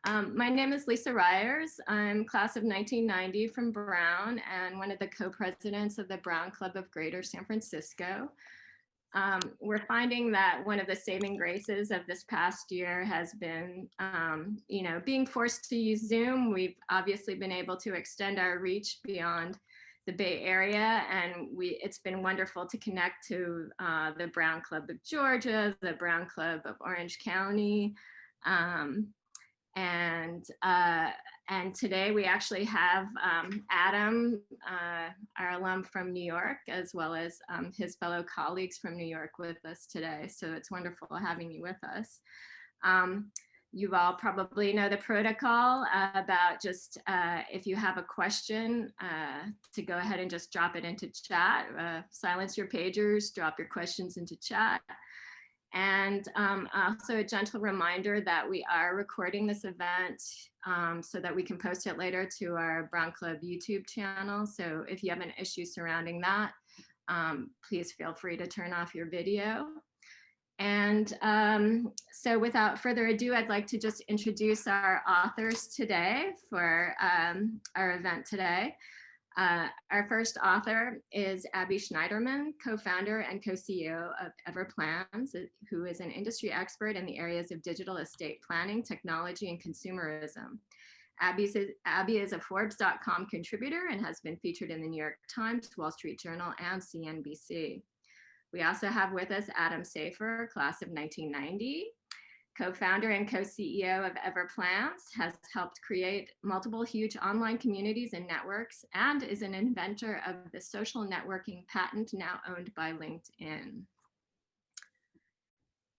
My name is Lisa Ryers. I'm class of 1990 from Brown and one of the co-presidents of the Brown Club of Greater San Francisco. We're finding that one of the saving graces of this past year has been, being forced to use Zoom. We've obviously been able to extend our reach beyond the Bay Area, and it's been wonderful to connect to the Brown Club of Georgia, the Brown Club of Orange County, and today we actually have Adam, our alum from New York, as well as his fellow colleagues from New York with us today. So it's wonderful having you with us. You all probably know the protocol about just if you have a question to go ahead and just drop it into chat, silence your pagers, drop your questions into chat. And also a gentle reminder that we are recording this event so that we can post it later to our Brown Club YouTube channel. So if you have an issue surrounding that, please feel free to turn off your video. And so without further ado, I'd like to just introduce our authors today for our event today. Our first author is Abby Schneiderman, co-founder and co-CEO of Everplans, who is an industry expert in the areas of digital estate planning, technology, and consumerism. Abby is a Forbes.com contributor and has been featured in the New York Times, Wall Street Journal, and CNBC. We also have with us Adam Seifer, class of 1990. Co-founder and co-CEO of Everplans, has helped create multiple huge online communities and networks, and is an inventor of the social networking patent now owned by LinkedIn.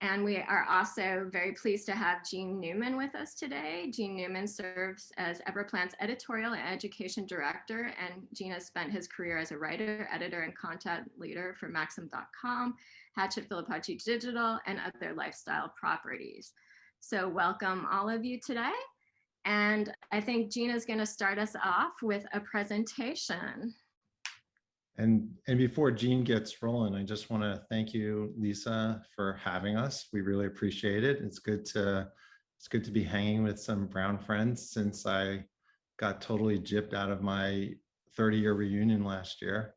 And we are also very pleased to have Jean Newman with us today. Jean Newman serves as Everplans editorial and education director, and Jean has spent his career as a writer, editor, and content leader for Maxim.com, Hatchet Philipacci Digital, and other lifestyle properties. So welcome all of you today. And I think Gina's going to start us off with a presentation. And before Jean gets rolling, I just want to thank you, Lisa, for having us. We really appreciate it. It's good to be hanging with some Brown friends since I got totally gypped out of my 30-year reunion last year.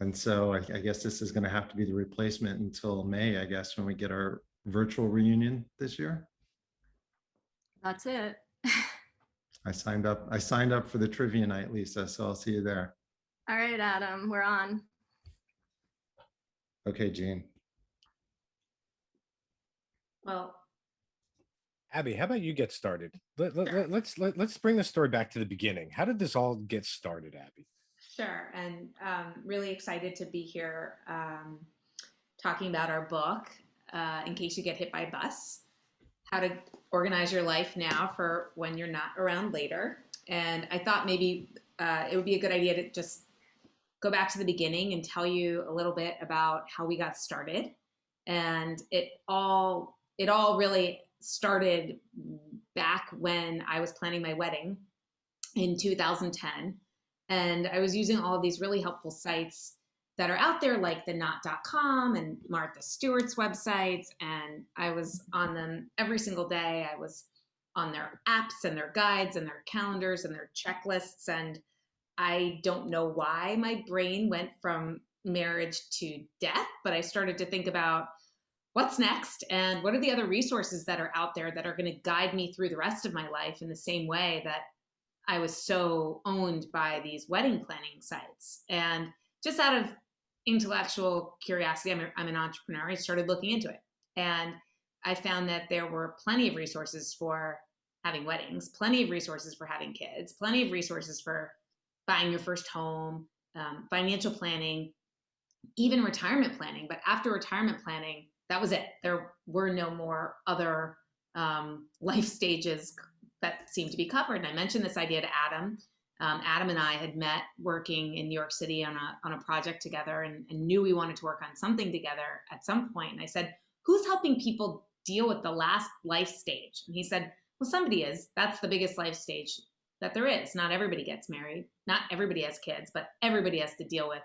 And so I guess this is going to have to be the replacement until May, I guess, when we get our virtual reunion this year. That's it. I signed up for the trivia night, Lisa, so I'll see you there. All right, Adam, we're on. Okay, Jean. Well, Abby, how about you get started? Let's bring the story back to the beginning. How did this all get started, Abby? sure. And really excited to be here talking about our book, In Case You Get Hit by a Bus, How to Organize Your Life Now for When You're Not Around Later. And I thought maybe it would be a good idea to just go back to the beginning and tell you a little bit about how we got started. And it all really started back when I was planning my wedding in 2010. And I was using all of these really helpful sites that are out there, like the knot.com and Martha Stewart's websites. And I was on them every single day. I was on their apps and their guides and their calendars and their checklists. And I don't know why my brain went from marriage to death, but I started to think about what's next and what are the other resources that are out there that are going to guide me through the rest of my life in the same way that I was so owned by these wedding planning sites. And just out of intellectual curiosity, I'm an entrepreneur, I started looking into it. And I found that there were plenty of resources for having weddings, plenty of resources for having kids, plenty of resources for buying your first home, financial planning, even retirement planning. But after retirement planning, that was it. There were no more other life stages that seemed to be covered. And I mentioned this idea to Adam. Adam and I had met working in New York City on a project together and knew we wanted to work on something together at some point. And I said, who's helping people deal with the last life stage? And he said, well, somebody is. That's the biggest life stage that there is. Not everybody gets married. Not everybody has kids, but everybody has to deal with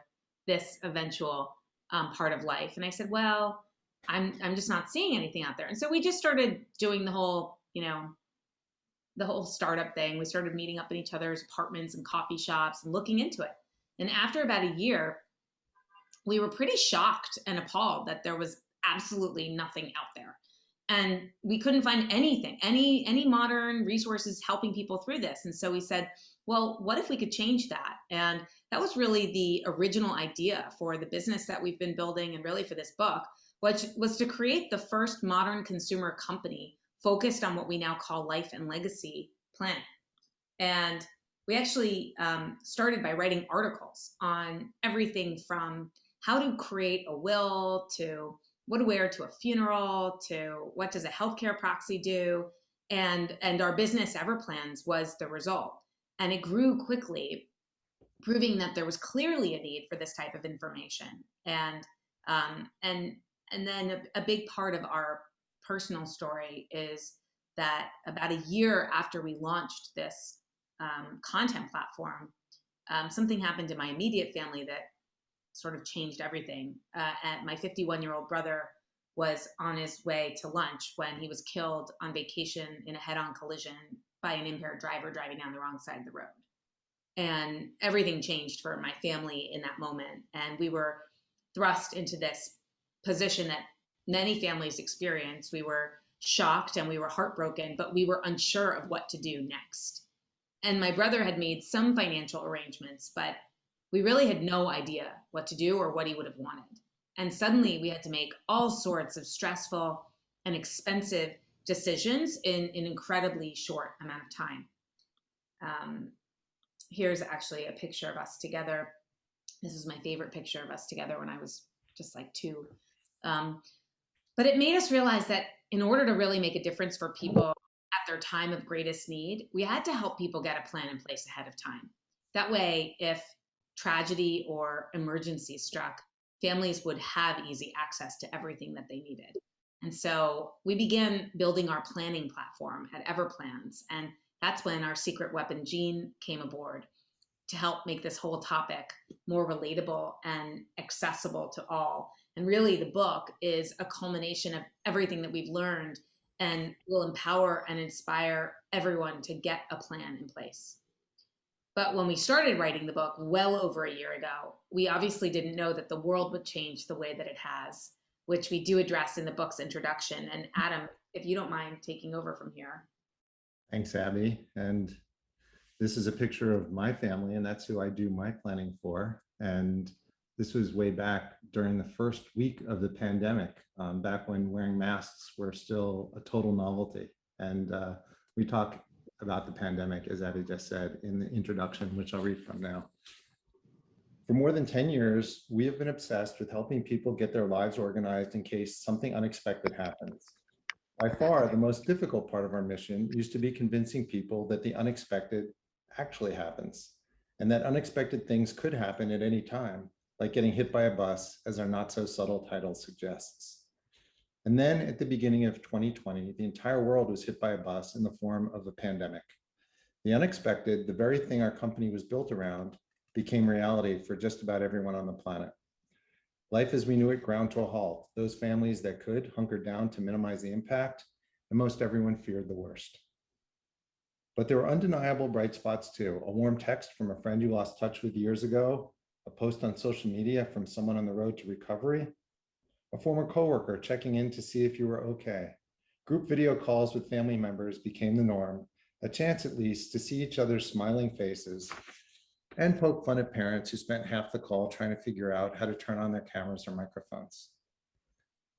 this eventual part of life. And I said, well, I'm just not seeing anything out there. And so we just started doing the whole, the whole startup thing. We started meeting up in each other's apartments and coffee shops and looking into it. And after about a year, we were pretty shocked and appalled that there was absolutely nothing out there. And we couldn't find anything, any modern resources helping people through this. And so we said, well, what if we could change that? And that was really the original idea for the business that we've been building, and really for this book, which was to create the first modern consumer company focused on what we now call life and legacy planning. And we actually started by writing articles on everything from how to create a will, to what to wear to a funeral, to what does a healthcare proxy do. And our business, Everplans, was the result. And it grew quickly, proving that there was clearly a need for this type of information. And then a big part of our personal story is that about a year after we launched this content platform, something happened to my immediate family that sort of changed everything. And my 51-year-old brother was on his way to lunch when he was killed on vacation in a head-on collision by an impaired driver driving down the wrong side of the road. And everything changed for my family in that moment. And we were thrust into this position that many families experience. We were shocked and we were heartbroken, but we were unsure of what to do next. And my brother had made some financial arrangements, but we really had no idea what to do or what he would have wanted. And suddenly we had to make all sorts of stressful and expensive decisions in an incredibly short amount of time. Here's actually a picture of us together. This is my favorite picture of us together when I was just like 2. But it made us realize that in order to really make a difference for people at their time of greatest need, we had to help people get a plan in place ahead of time. That way, if tragedy or emergency struck, families would have easy access to everything that they needed. And so we began building our planning platform at Everplans. And that's when our secret weapon, Jean, came aboard to help make this whole topic more relatable and accessible to all. And really, the book is a culmination of everything that we've learned and will empower and inspire everyone to get a plan in place. But when we started writing the book well over a year ago, we obviously didn't know that the world would change the way that it has, which we do address in the book's introduction. And Adam, if you don't mind taking over from here. Thanks, Abby. And this is a picture of my family, and that's who I do my planning for. And this was way back during the first week of the pandemic, back when wearing masks were still a total novelty. And we talk about the pandemic, as Abby just said, in the introduction, which I'll read from now. For more than 10 years, we have been obsessed with helping people get their lives organized in case something unexpected happens. By far, the most difficult part of our mission used to be convincing people that the unexpected actually happens, and that unexpected things could happen at any time, like getting hit by a bus, as our not so subtle title suggests. And then at the beginning of 2020, the entire world was hit by a bus in the form of a pandemic. The unexpected, the very thing our company was built around, became reality for just about everyone on the planet. Life as we knew it ground to a halt. Those families that could hunkered down to minimize the impact, and most everyone feared the worst. But there were undeniable bright spots too. A warm text from a friend you lost touch with years ago, a post on social media from someone on the road to recovery, a former coworker checking in to see if you were okay. Group video calls with family members became the norm, a chance at least to see each other's smiling faces and poke fun at parents who spent half the call trying to figure out how to turn on their cameras or microphones.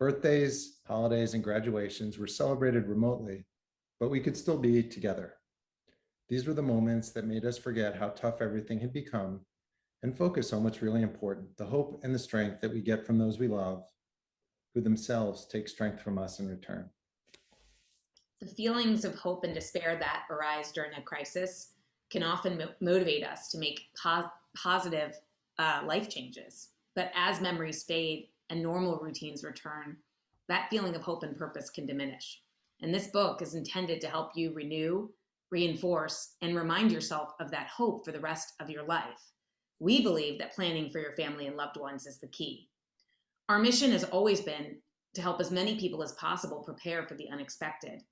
Birthdays, holidays, and graduations were celebrated remotely, but we could still be together. These were the moments that made us forget how tough everything had become and focus on what's really important, the hope and the strength that we get from those we love, who themselves take strength from us in return. The feelings of hope and despair that arise during a crisis can often motivate us to make positive life changes. But as memories fade and normal routines return, that feeling of hope and purpose can diminish. And this book is intended to help you renew, reinforce, and remind yourself of that hope for the rest of your life. We believe that planning for your family and loved ones is the key. Our mission has always been to help as many people as possible prepare for the unexpected.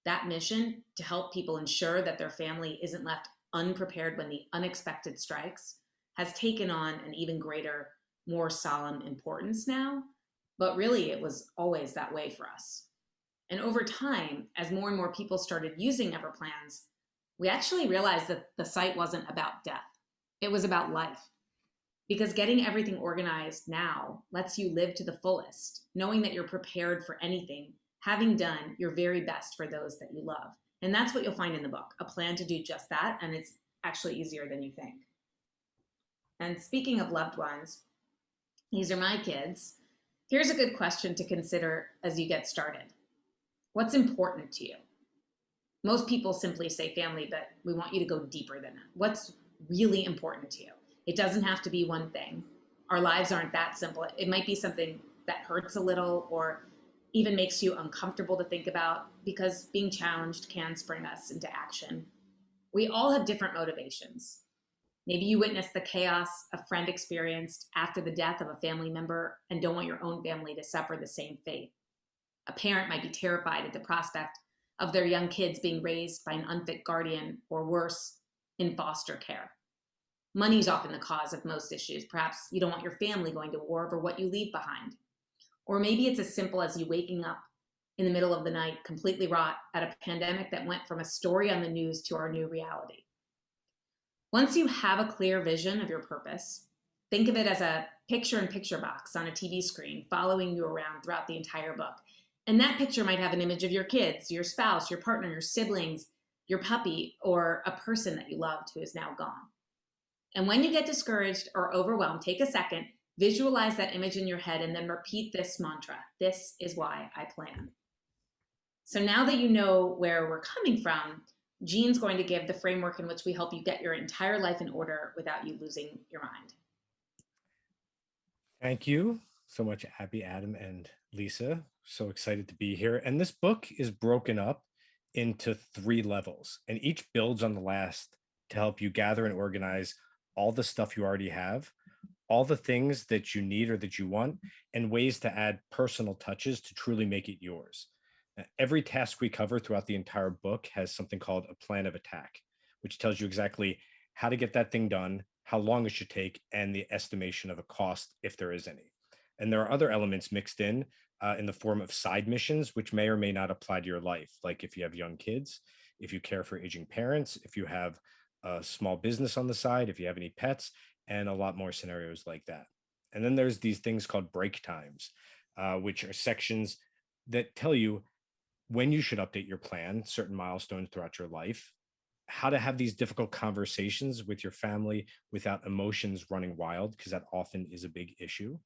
That mission to help people ensure that their family isn't left unprepared when the unexpected strikes has taken on an even greater, more solemn importance now. But really, it was always that way for us. And over time, as more and more people started using Everplans, we actually realized that the site wasn't about death. It was about life. Because getting everything organized now lets you live to the fullest, knowing that you're prepared for anything, having done your very best for those that you love. And that's what you'll find in the book, a plan to do just that, and it's actually easier than you think. And speaking of loved ones, these are my kids. Here's a good question to consider as you get started. What's important to you? Most people simply say family, but we want you to go deeper than that. What's really important to you? It doesn't have to be one thing. Our lives aren't that simple. It might be something that hurts a little or even makes you uncomfortable to think about, because being challenged can spring us into action. We all have different motivations. Maybe you witnessed the chaos a friend experienced after the death of a family member and don't want your own family to suffer the same fate. A parent might be terrified at the prospect of their young kids being raised by an unfit guardian, or worse, in foster care. Money is often the cause of most issues. Perhaps you don't want your family going to war over what you leave behind. Or maybe it's as simple as you waking up in the middle of the night, completely wrought at a pandemic that went from a story on the news to our new reality. Once you have a clear vision of your purpose, think of it as a picture-in-picture box on a TV screen following you around throughout the entire book. And that picture might have an image of your kids, your spouse, your partner, your siblings, your puppy, or a person that you loved who is now gone. And when you get discouraged or overwhelmed, take a second, visualize that image in your head, and then repeat this mantra: this is why I plan. So now that you know where we're coming from, Jean's going to give the framework in which we help you get your entire life in order without you losing your mind. Thank you so much, Abby, Adam, and Lisa. So excited to be here. And this book is broken up into 3 levels, and each builds on the last to help you gather and organize all the stuff you already have, all the things that you need or that you want, and ways to add personal touches to truly make it yours. Every task we cover throughout the entire book has something called a plan of attack, which tells you exactly how to get that thing done, how long it should take, and the estimation of a cost, if there is any. And there are other elements mixed in the form of side missions, which may or may not apply to your life. Like if you have young kids, if you care for aging parents, if you have a small business on the side, if you have any pets, and a lot more scenarios like that. And then there's these things called break times, which are sections that tell you when you should update your plan, certain milestones throughout your life, how to have these difficult conversations with your family without emotions running wild, because that often is a big issue.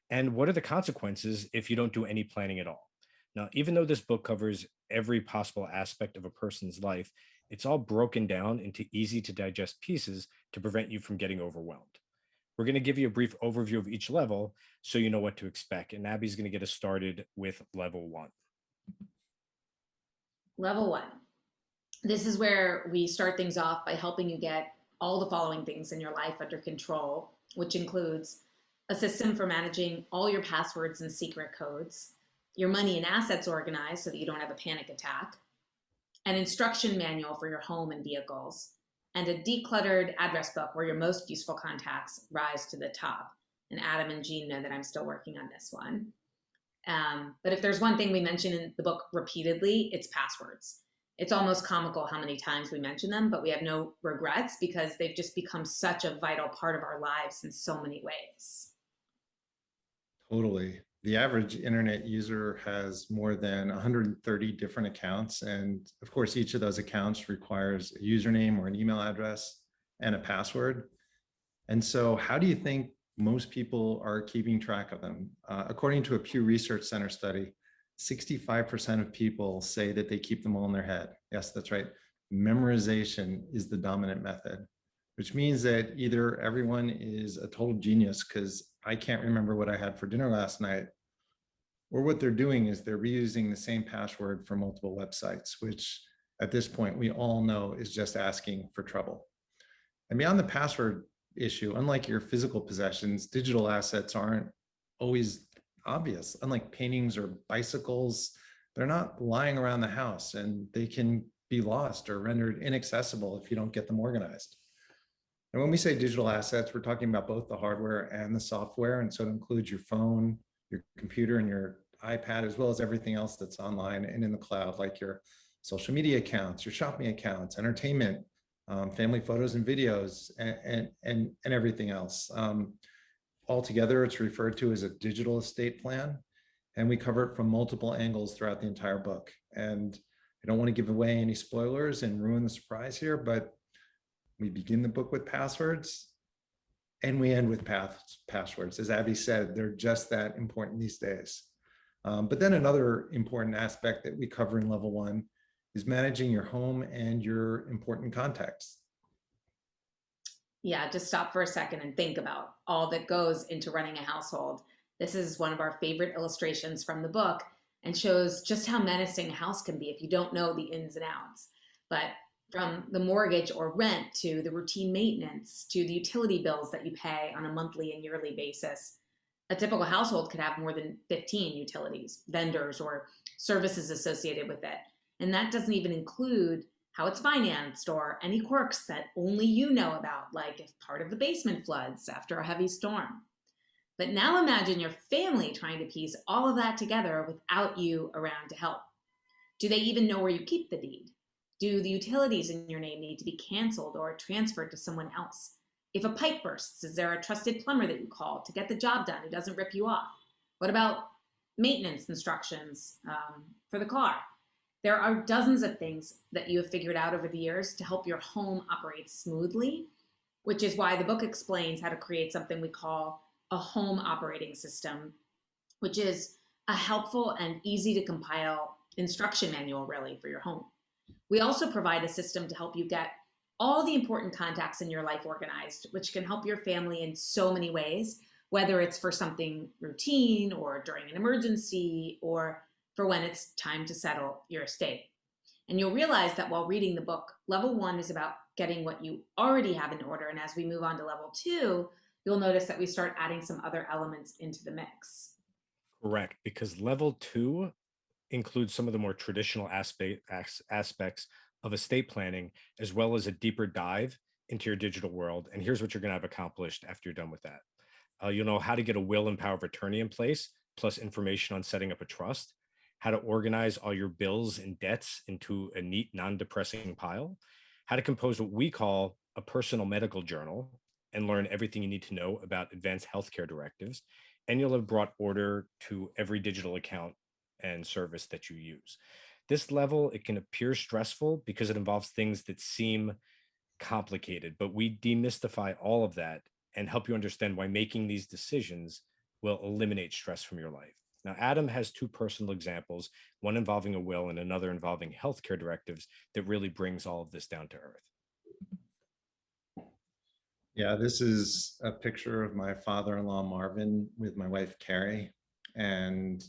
And what are the consequences if you don't do any planning at all? Now, even though this book covers every possible aspect of a person's life, it's all broken down into easy to digest pieces to prevent you from getting overwhelmed. We're going to give you a brief overview of each level so you know what to expect. And Abby's going to get us started with level 1. Level 1. This is where we start things off by helping you get all the following things in your life under control, which includes a system for managing all your passwords and secret codes, your money and assets organized so that you don't have a panic attack, an instruction manual for your home and vehicles, and a decluttered address book where your most useful contacts rise to the top. And Adam and Jean know that I'm still working on this one. But if there's one thing we mention in the book repeatedly, it's passwords. It's almost comical how many times we mention them, but we have no regrets because they've just become such a vital part of our lives in so many ways. Totally. The average internet user has more than 130 different accounts. And of course, each of those accounts requires a username or an email address and a password. And so how do you think most people are keeping track of them? According to a Pew Research Center study, 65% of people say that they keep them all in their head. Yes, that's right. Memorization is the dominant method, which means that either everyone is a total genius because I can't remember what I had for dinner last night, or what they're doing is they're reusing the same password for multiple websites, which at this point we all know is just asking for trouble. And beyond the password issue, unlike your physical possessions, digital assets aren't always obvious. Unlike paintings or bicycles, they're not lying around the house, and they can be lost or rendered inaccessible if you don't get them organized. And when we say digital assets, we're talking about both the hardware and the software. And so it includes your phone, your computer, and your iPad, as well as everything else that's online and in the cloud, like your social media accounts, your shopping accounts, entertainment, family photos and videos, and everything else. Altogether, it's referred to as a digital estate plan, and we cover it from multiple angles throughout the entire book. And I don't want to give away any spoilers and ruin the surprise here, but we begin the book with passwords and we end with passwords. As Abby said, they're just that important these days. But then another important aspect that we cover in level 1 is managing your home and your important contacts. Yeah, just stop for a second and think about all that goes into running a household. This is one of our favorite illustrations from the book and shows just how menacing a house can be if you don't know the ins and outs. But from the mortgage or rent to the routine maintenance to the utility bills that you pay on a monthly and yearly basis, a typical household could have more than 15 utilities, vendors, or services associated with it. And that doesn't even include how it's financed or any quirks that only you know about, like if part of the basement floods after a heavy storm. But now imagine your family trying to piece all of that together without you around to help. Do they even know where you keep the deed? Do the utilities in your name need to be canceled or transferred to someone else? If a pipe bursts, is there a trusted plumber that you call to get the job done who doesn't rip you off? What about maintenance instructions for the car? There are dozens of things that you have figured out over the years to help your home operate smoothly, which is why the book explains how to create something we call a home operating system, which is a helpful and easy to compile instruction manual really for your home. We also provide a system to help you get all the important contacts in your life organized, which can help your family in so many ways, whether it's for something routine or during an emergency or for when it's time to settle your estate. And you'll realize that while reading the book, level 1 is about getting what you already have in order. And as we move on to level 2, you'll notice that we start adding some other elements into the mix. Correct, because level 2 includes some of the more traditional aspects of estate planning, as well as a deeper dive into your digital world. And here's what you're going to have accomplished after you're done with that. You'll know how to get a will and power of attorney in place, plus information on setting up a trust, how to organize all your bills and debts into a neat, non-depressing pile, how to compose what we call a personal medical journal and learn everything you need to know about advanced healthcare directives. And you'll have brought order to every digital account and service that you use. This level, it can appear stressful because it involves things that seem complicated, but we demystify all of that and help you understand why making these decisions will eliminate stress from your life. Now, Adam has 2 personal examples, one involving a will and another involving healthcare directives that really brings all of this down to earth. Yeah, this is a picture of my father-in-law, Marvin, with my wife, Carrie. And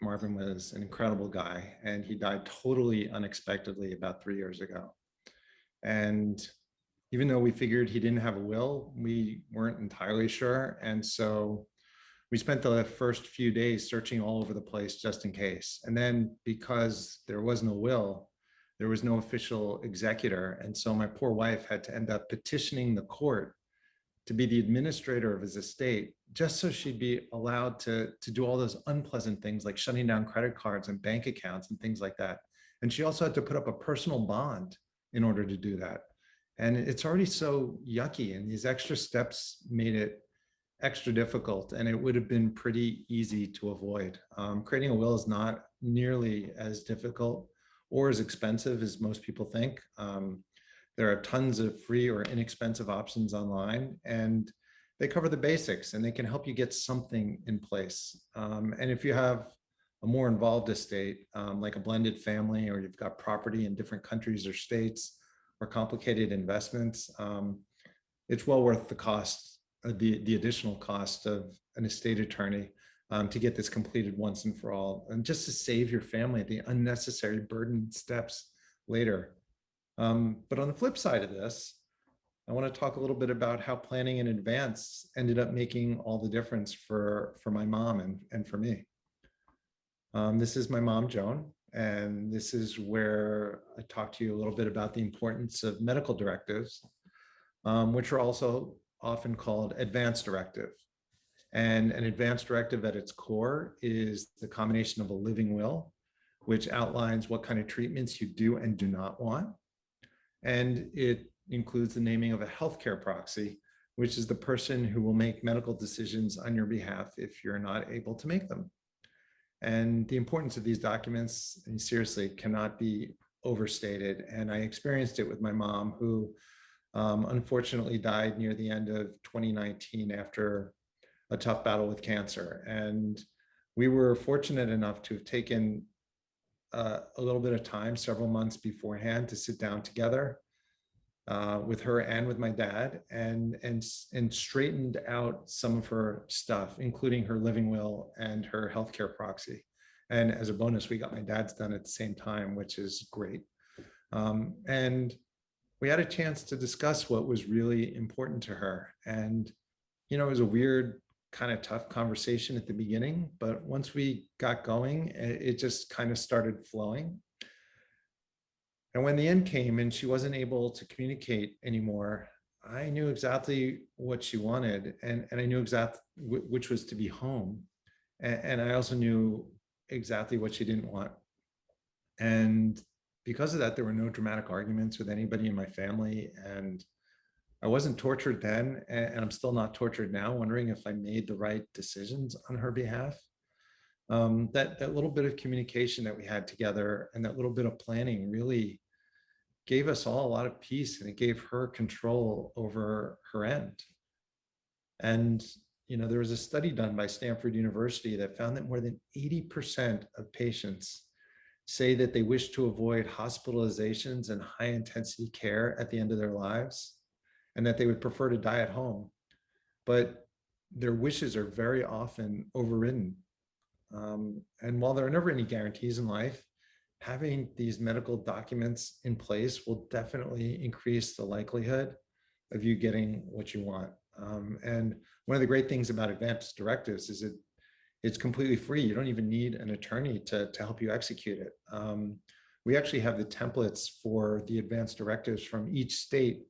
Marvin was an incredible guy, and he died totally unexpectedly about 3 years ago. And even though we figured he didn't have a will, we weren't entirely sure. And so we spent the first few days searching all over the place just in case. And then because there was no will, there was no official executor. And so my poor wife had to end up petitioning the court to be the administrator of his estate, just so she'd be allowed to do all those unpleasant things like shutting down credit cards and bank accounts and things like that. And she also had to put up a personal bond in order to do that. And it's already so yucky, and these extra steps made it extra difficult, and it would have been pretty easy to avoid. Creating a will is not nearly as difficult or as expensive as most people think. There are tons of free or inexpensive options online, and they cover the basics, and they can help you get something in place. And if you have a more involved estate, like a blended family, or you've got property in different countries or states, or complicated investments, it's well worth the cost, the additional cost of an estate attorney to get this completed once and for all, and just to save your family the unnecessary burden steps later. But on the flip side of this, I want to talk a little bit about how planning in advance ended up making all the difference for my mom and for me. This is my mom, Joan, And this is where I talk to you a little bit about the importance of medical directives, which are also often called advance directive. And an advance directive at its core is the combination of a living will, which outlines what kind of treatments you do and do not want. And it includes the naming of a healthcare proxy, which is the person who will make medical decisions on your behalf if you're not able to make them. And the importance of these documents, seriously, cannot be overstated. And I experienced it with my mom, who unfortunately died near the end of 2019 after a tough battle with cancer. And we were fortunate enough to have taken a little bit of time, several months beforehand, to sit down together with her and with my dad, and straightened out some of her stuff, including her living will and her healthcare proxy. And as a bonus, we got my dad's done at the same time, which is great. And we had a chance to discuss what was really important to her. And, it was a weird, kind of tough conversation at the beginning, but once we got going, it just kind of started flowing. And when the end came and she wasn't able to communicate anymore, I knew exactly what she wanted, and I knew exactly which was to be home. And I also knew exactly what she didn't want. And because of that, there were no dramatic arguments with anybody in my family. And I wasn't tortured then, and I'm still not tortured now, wondering if I made the right decisions on her behalf. That little bit of communication that we had together and that little bit of planning really gave us all a lot of peace, and it gave her control over her end. And there was a study done by Stanford University that found that more than 80% of patients say that they wish to avoid hospitalizations and high intensity care at the end of their lives, and that they would prefer to die at home. But their wishes are very often overridden. And while there are never any guarantees in life, having these medical documents in place will definitely increase the likelihood of you getting what you want. And one of the great things about advance directives is it's completely free. You don't even need an attorney to help you execute it. We actually have the templates for the advance directives from each state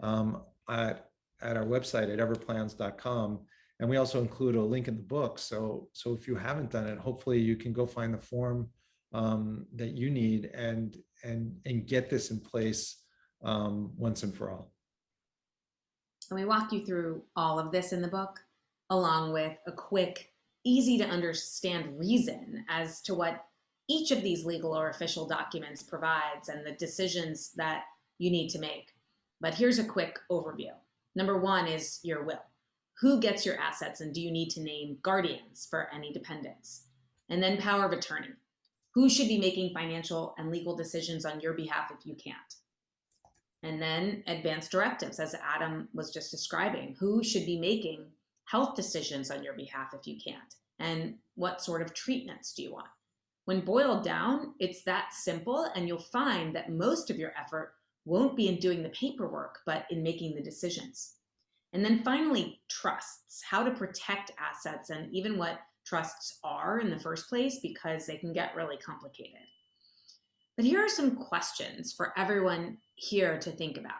at our website at everplans.com. And we also include a link in the book. So if you haven't done it, hopefully you can go find the form that you need and get this in place once and for all. And we walk you through all of this in the book, along with a quick, easy to understand reason as to what each of these legal or official documents provides and the decisions that you need to make. But here's a quick overview. Number one is your will. Who gets your assets, and do you need to name guardians for any dependents? And then power of attorney. Who should be making financial and legal decisions on your behalf if you can't? And then advance directives, as Adam was just describing. Who should be making health decisions on your behalf if you can't? And what sort of treatments do you want? When boiled down, it's that simple, and you'll find that most of your effort won't be in doing the paperwork, but in making the decisions. And then finally, trusts, how to protect assets, and even what trusts are in the first place, because they can get really complicated. But here are some questions for everyone here to think about.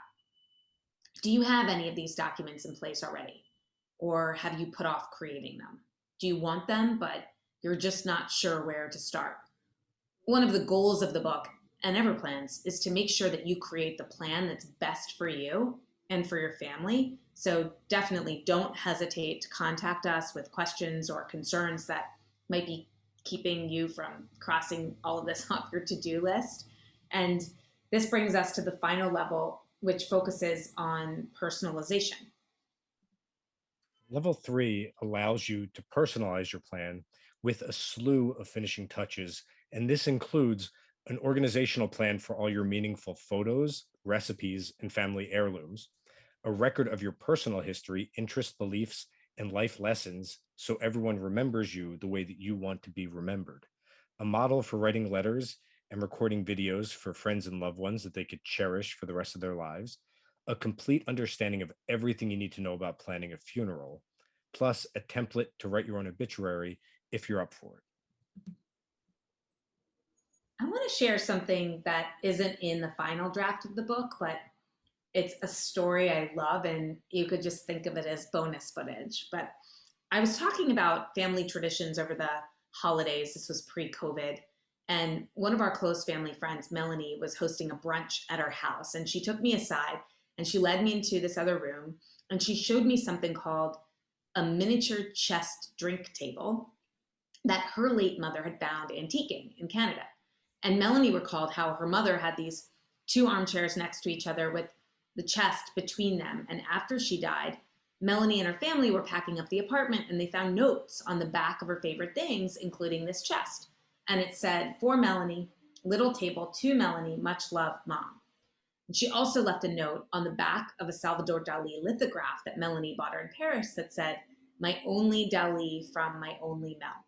Do you have any of these documents in place already? Or have you put off creating them? Do you want them, but you're just not sure where to start? One of the goals of the book and Everplans is to make sure that you create the plan that's best for you and for your family. So definitely don't hesitate to contact us with questions or concerns that might be keeping you from crossing all of this off your to-do list. And this brings us to the final level, which focuses on personalization. Level 3 allows you to personalize your plan with a slew of finishing touches, and this includes an organizational plan for all your meaningful photos, recipes, and family heirlooms, a record of your personal history, interests, beliefs, and life lessons so everyone remembers you the way that you want to be remembered, a model for writing letters and recording videos for friends and loved ones that they could cherish for the rest of their lives, a complete understanding of everything you need to know about planning a funeral, plus a template to write your own obituary if you're up for it. I want to share something that isn't in the final draft of the book, but it's a story I love, and you could just think of it as bonus footage. But I was talking about family traditions over the holidays. This was pre-COVID. And one of our close family friends, Melanie, was hosting a brunch at our house. And she took me aside and she led me into this other room. And she showed me something called a miniature chest drink table that her late mother had found antiquing in Canada. And Melanie recalled how her mother had these two armchairs next to each other with the chest between them. And after she died, Melanie and her family were packing up the apartment and they found notes on the back of her favorite things, including this chest. And it said, "For Melanie, little table, to Melanie, much love, Mom." And she also left a note on the back of a Salvador Dali lithograph that Melanie bought her in Paris that said, "My only Dali from my only Mel."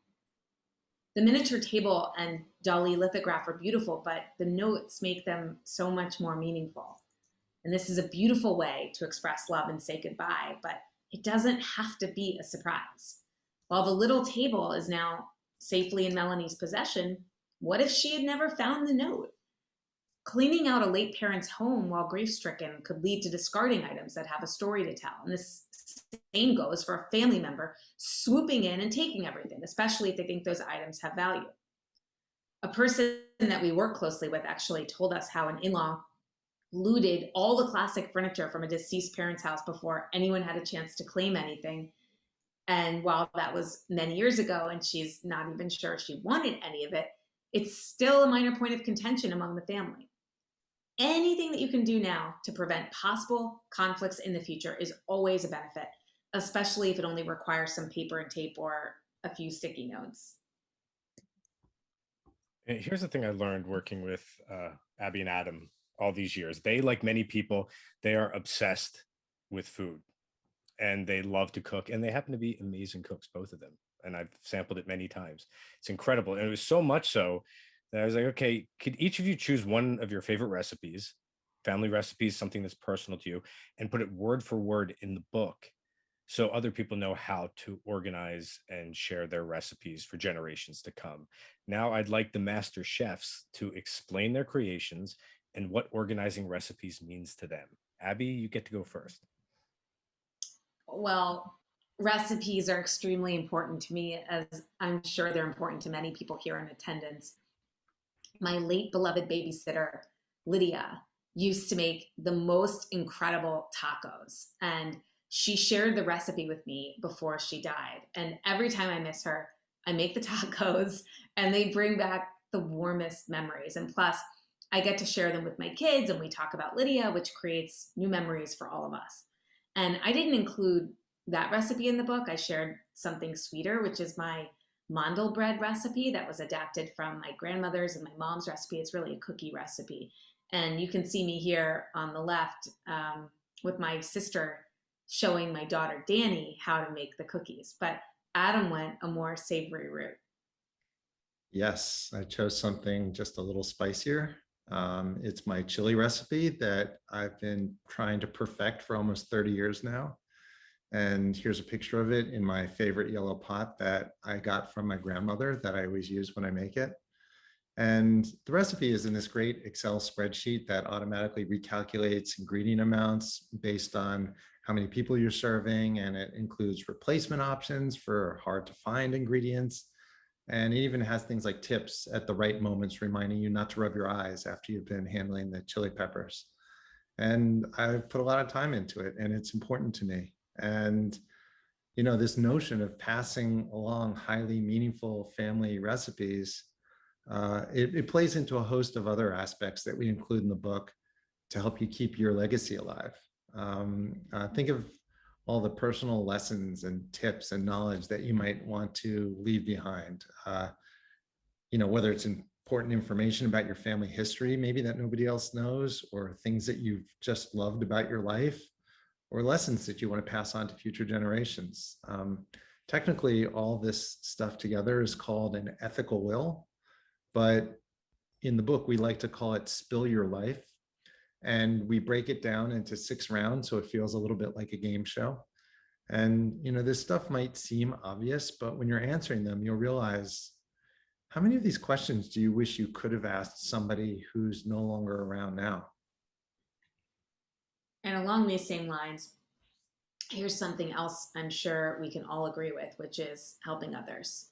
The miniature table and Dali lithograph are beautiful, but the notes make them so much more meaningful. And this is a beautiful way to express love and say goodbye, but it doesn't have to be a surprise. While the little table is now safely in Melanie's possession, what if she had never found the note? Cleaning out a late parent's home while grief-stricken could lead to discarding items that have a story to tell. And this same goes for a family member swooping in and taking everything, especially if they think those items have value. A person that we work closely with actually told us how an in-law looted all the classic furniture from a deceased parent's house before anyone had a chance to claim anything. And while that was many years ago and she's not even sure she wanted any of it, it's still a minor point of contention among the family. Anything that you can do now to prevent possible conflicts in the future is always a benefit, especially if it only requires some paper and tape or a few sticky notes. And here's the thing I learned working with Abby and Adam all these years. They, like many people, they are obsessed with food and they love to cook, and they happen to be amazing cooks, both of them. And I've sampled it many times. It's incredible. And it was so much so that I was like, okay, could each of you choose one of your favorite recipes, family recipes, something that's personal to you, and put it word for word in the book so other people know how to organize and share their recipes for generations to come. Now I'd like the master chefs to explain their creations and what organizing recipes means to them. Abby, you get to go first. Well, recipes are extremely important to me, as I'm sure they're important to many people here in attendance. My late beloved babysitter, Lydia, used to make the most incredible tacos. And she shared the recipe with me before she died. And every time I miss her, I make the tacos and they bring back the warmest memories. And plus, I get to share them with my kids and we talk about Lydia, which creates new memories for all of us. And I didn't include that recipe in the book. I shared something sweeter, which is my mandel bread recipe that was adapted from my grandmother's and my mom's recipe. It's really a cookie recipe. And you can see me here on the left with my sister showing my daughter Danny how to make the cookies. But Adam went a more savory route. Yes, I chose something just a little spicier. It's my chili recipe that I've been trying to perfect for almost 30 years now. And here's a picture of it in my favorite yellow pot that I got from my grandmother that I always use when I make it. And the recipe is in this great Excel spreadsheet that automatically recalculates ingredient amounts based on how many people you're serving. And it includes replacement options for hard to find ingredients. And it even has things like tips at the right moments, reminding you not to rub your eyes after you've been handling the chili peppers. And I've put a lot of time into it, and it's important to me. And, you know, this notion of passing along highly meaningful family recipes, it plays into a host of other aspects that we include in the book to help you keep your legacy alive. Think of all the personal lessons and tips and knowledge that you might want to leave behind. You know, whether it's important information about your family history, maybe that nobody else knows, or things that you've just loved about your life, or lessons that you want to pass on to future generations. Technically, all this stuff together is called an ethical will, but in the book, we like to call it Spill Your Life. And we break it down into 6 rounds, so it feels a little bit like a game show. And, you know, this stuff might seem obvious, but when you're answering them, you'll realize How many of these questions do you wish you could have asked somebody who's no longer around now? And along these same lines, here's something else I'm sure we can all agree with, which is helping others.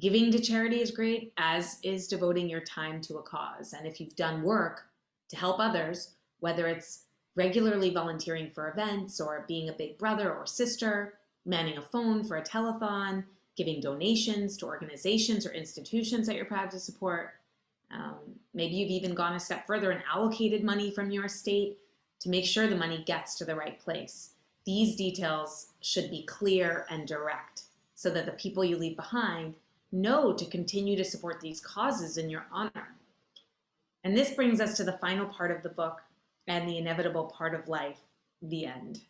Giving to charity is great, as is devoting your time to a cause. And if you've done work to help others, whether it's regularly volunteering for events or being a big brother or sister, manning a phone for a telethon, giving donations to organizations or institutions that you're proud to support, maybe you've even gone a step further and allocated money from your estate to make sure the money gets to the right place. These details should be clear and direct so that the people you leave behind know to continue to support these causes in your honor. And this brings us to the final part of the book and the inevitable part of life, the end.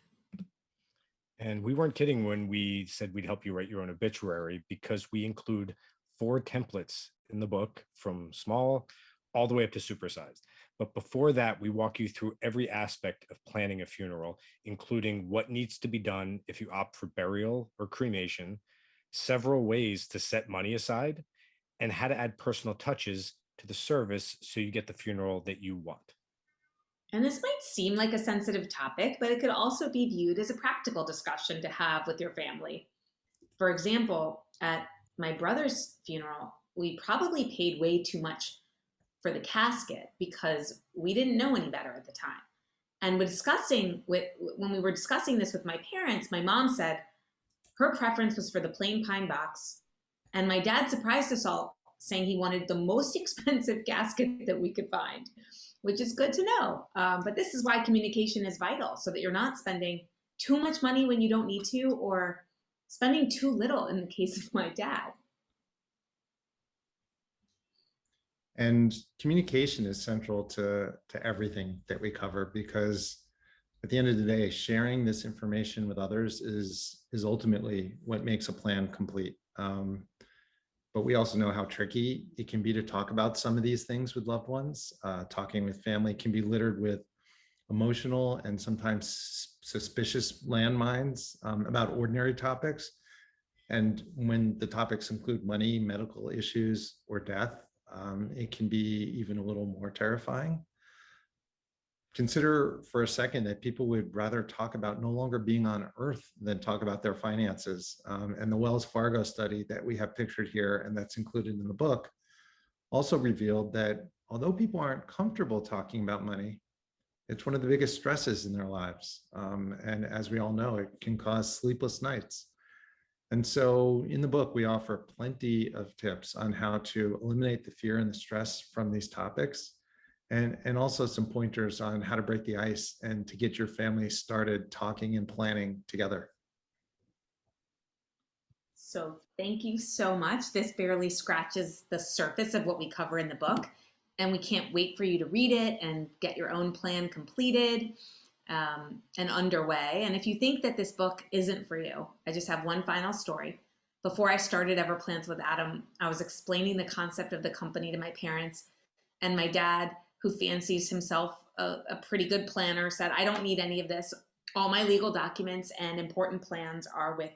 And we weren't kidding when we said we'd help you write your own obituary, because we include 4 templates in the book, from small all the way up to supersized. But before that, we walk you through every aspect of planning a funeral, including what needs to be done if you opt for burial or cremation, several ways to set money aside, and how to add personal touches to the service so you get the funeral that you want. And this might seem like a sensitive topic, but it could also be viewed as a practical discussion to have with your family. For example, at my brother's funeral, we probably paid way too much for the casket because we didn't know any better at the time. And when we were discussing this with my parents, my mom said her preference was for the plain pine box, and my dad surprised us all, saying he wanted the most expensive casket that we could find, which is good to know. But this is why communication is vital, so that you're not spending too much money when you don't need to, or spending too little in the case of my dad. And communication is central to everything that we cover, because at the end of the day, sharing this information with others is ultimately what makes a plan complete. But we also know how tricky it can be to talk about some of these things with loved ones. Talking with family can be littered with emotional and sometimes suspicious landmines about ordinary topics. And when the topics include money, medical issues, or death, it can be even a little more terrifying. Consider for a second that people would rather talk about no longer being on Earth than talk about their finances. And the Wells Fargo study that we have pictured here and that's included in the book also revealed that although people aren't comfortable talking about money, it's one of the biggest stresses in their lives. And as we all know, it can cause sleepless nights. And so in the book, we offer plenty of tips on how to eliminate the fear and the stress from these topics, and also some pointers on how to break the ice and to get your family started talking and planning together. So thank you so much. This barely scratches the surface of what we cover in the book, and we can't wait for you to read it and get your own plan completed and underway. And if you think that this book isn't for you, I just have one final story. Before I started Everplans with Adam, I was explaining the concept of the company to my parents, and my dad, who fancies himself a pretty good planner, said, "I don't need any of this. All my legal documents and important plans are with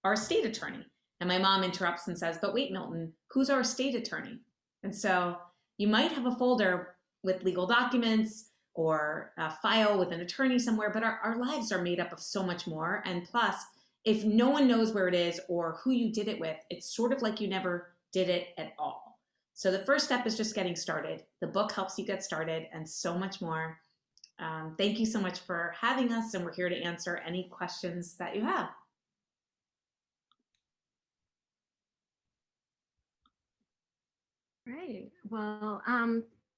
our estate attorney." And my mom interrupts and says, "But wait, Milton, who's our estate attorney?" And so you might have a folder with legal documents or a file with an attorney somewhere, but our lives are made up of so much more. And plus, if no one knows where it is or who you did it with, it's sort of like you never did it at all. So the first step is just getting started. The book helps you get started, and so much more. Thank you so much for having us, and we're here to answer any questions that you have. Great. Well,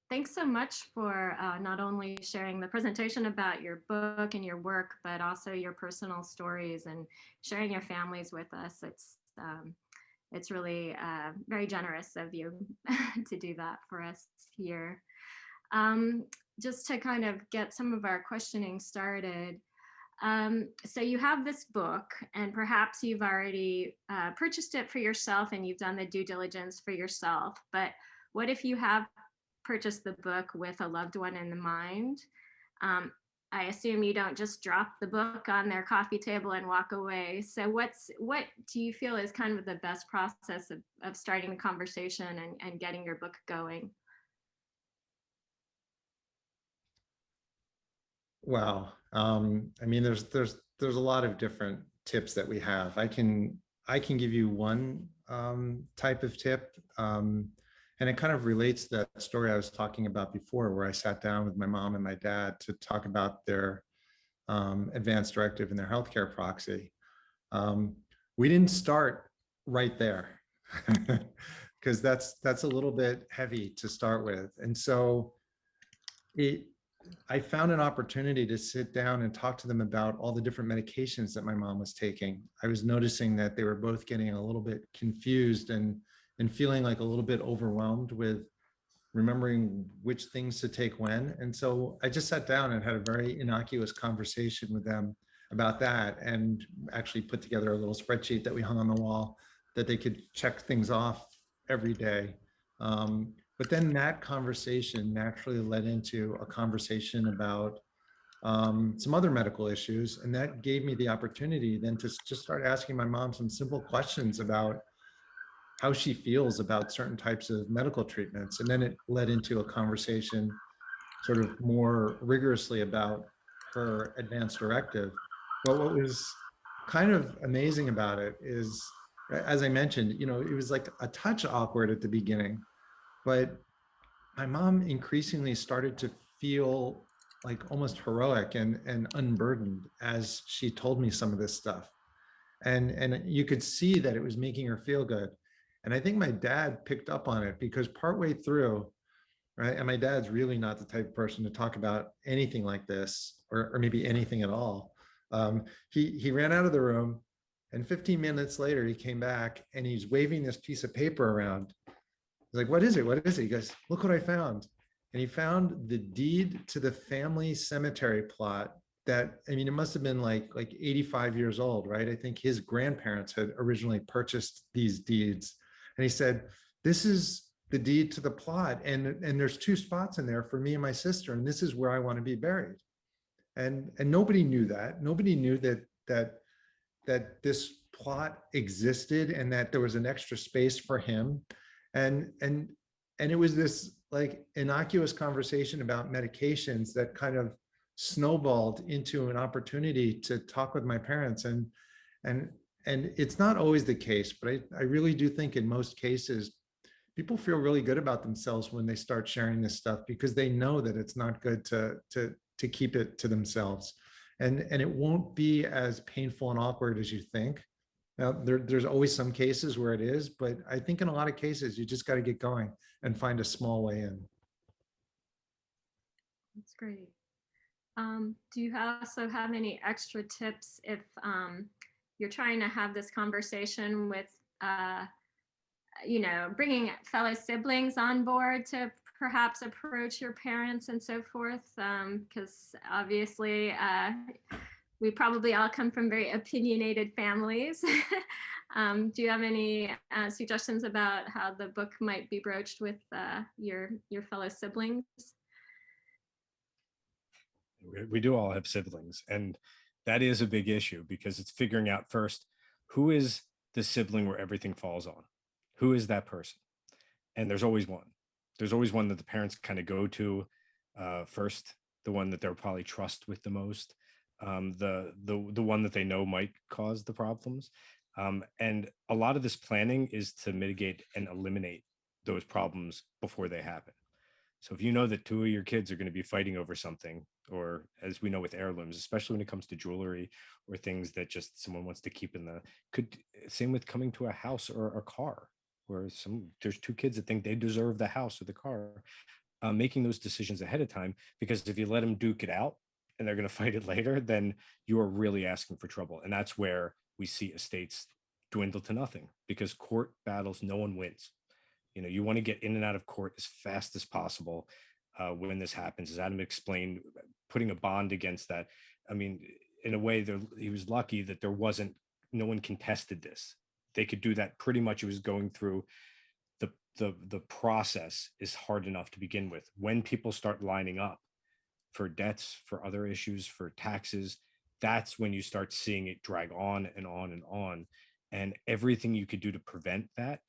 thanks so much for not only sharing the presentation about your book and your work, but also your personal stories and sharing your families with us. It's really very generous of you to do that for us here. Just to kind of get some of our questioning started. So you have this book, and perhaps you've already purchased it for yourself and you've done the due diligence for yourself. But what if you have purchased the book with a loved one in mind? I assume you don't just drop the book on their coffee table and walk away. So what do you feel is kind of the best process of starting the conversation and getting your book going? Wow. I mean, there's a lot of different tips that we have. I can give you one type of tip, and it kind of relates to that story I was talking about before, where I sat down with my mom and my dad to talk about their advance directive and their healthcare proxy. Um, we didn't start right there because that's a little bit heavy to start with, and so it I found an opportunity to sit down and talk to them about all the different medications that my mom was taking. I was noticing that they were both getting a little bit confused and feeling like a little bit overwhelmed with remembering which things to take when. And so I just sat down and had a very innocuous conversation with them about that, and actually put together a little spreadsheet that we hung on the wall that they could check things off every day. But then that conversation naturally led into a conversation about some other medical issues. And that gave me the opportunity then to just start asking my mom some simple questions about how she feels about certain types of medical treatments. And then it led into a conversation sort of more rigorously about her advance directive. But what was kind of amazing about it is, as I mentioned, it was like a touch awkward at the beginning, but my mom increasingly started to feel like almost heroic and unburdened as she told me some of this stuff. And you could see that it was making her feel good. And I think my dad picked up on it because partway through, right, and my dad's really not the type of person to talk about anything like this, or maybe anything at all. He ran out of the room, and 15 minutes later he came back and he's waving this piece of paper around. He's like, what is it? What is it? He goes, look what I found. And he found the deed to the family cemetery plot that, I mean, it must have been like 85 years old, right? I think his grandparents had originally purchased these deeds. And he said, this is the deed to the plot. And there's 2 spots in there for me and my sister. And this is where I want to be buried. And nobody knew that. Nobody knew that this plot existed and that there was an extra space for him. And it was this like innocuous conversation about medications that kind of snowballed into an opportunity to talk with my parents. And it's not always the case, but I really do think in most cases people feel really good about themselves when they start sharing this stuff, because they know that it's not good to keep it to themselves. And it won't be as painful and awkward as you think. Now, there's always some cases where it is, but I think in a lot of cases, you just got to get going and find a small way in. That's great. Do you also have any extra tips if you're trying to have this conversation with, bringing fellow siblings on board to perhaps approach your parents and so forth? Because obviously, we probably all come from very opinionated families. Do you have any suggestions about how the book might be broached with your fellow siblings? We do all have siblings, and that is a big issue, because it's figuring out first, who is the sibling where everything falls on? Who is that person? And there's always one. There's always one that the parents kind of go to first, the one that they'll probably trust with the most, the one that they know might cause the problems. And a lot of this planning is to mitigate and eliminate those problems before they happen. So if you know that 2 of your kids are going to be fighting over something, or as we know with heirlooms, especially when it comes to jewelry or things that just someone wants to keep in same with coming to a house or a car, where there's 2 kids that think they deserve the house or the car, making those decisions ahead of time, because if you let them duke it out and they're going to fight it later, then you're really asking for trouble. And that's where we see estates dwindle to nothing, because court battles, no one wins. You want to get in and out of court as fast as possible when this happens. As Adam explained, putting a bond against that. I mean, in a way, he was lucky that no one contested this. They could do that pretty much. It was going through the process is hard enough to begin with. When people start lining up, for debts, for other issues, for taxes, that's when you start seeing it drag on and on and on. And everything you could do to prevent that